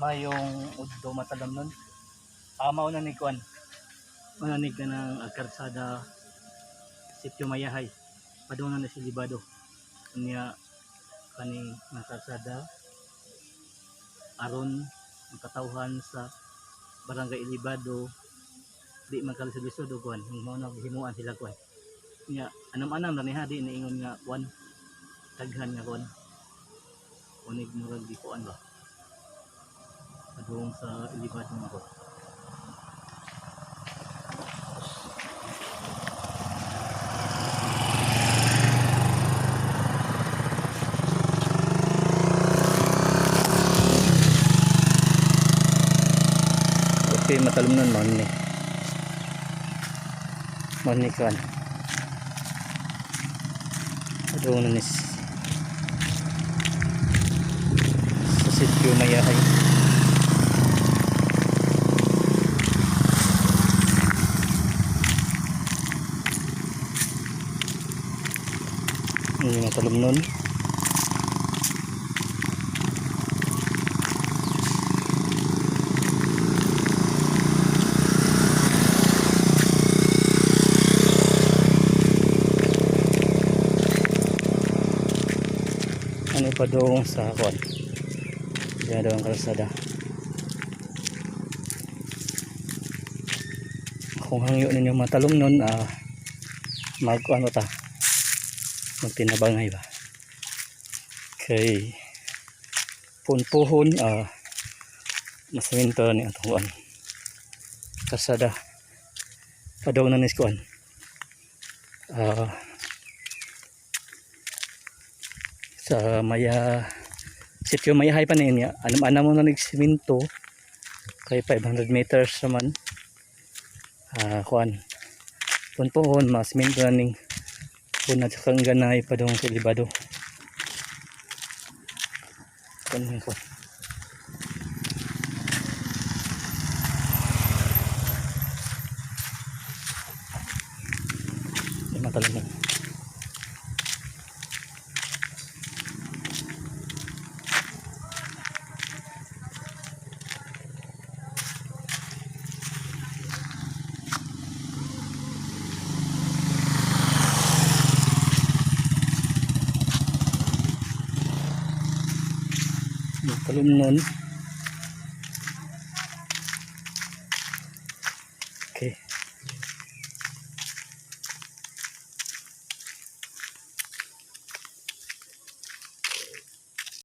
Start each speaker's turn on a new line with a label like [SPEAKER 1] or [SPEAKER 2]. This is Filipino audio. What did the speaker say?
[SPEAKER 1] mayong udto matalam nun. Mauna ni kuan. Mauna ni ka ng karsada Sitio Mayahay. Padung na si Libado. Kanya kani ng karsada aron ang katawhan sa Barangay Libado di man kalisod-lisod og kuan. Mao na himuan sila kuan. Nya anam-anam na ni hadi niingon nga kuan daghan nga kuan. Unig murag di kuan ba. Padung sa Libado nga kuan. Okay, matalom nun Mani kan. Aduh nanis. Sa Sitio Mayahay. Ini matalom nun. Ano pa doon sa kuan? Diyan daw ang kalsada. Kung hangyo ninyo matalong nun, magkuano ta? Magtinabangay ba? Kay punpuhon, masaminto ni atong kuan. Kalsada. Padaw na nis kuan. Sa Sitio Mayahay pa niya anam-anam mo na nagsiminto kay 500 meters naman kuan punpuhon mas siminto na ning punat sa kang ganay pa dong sa Libado kuan matalang na. Talom nun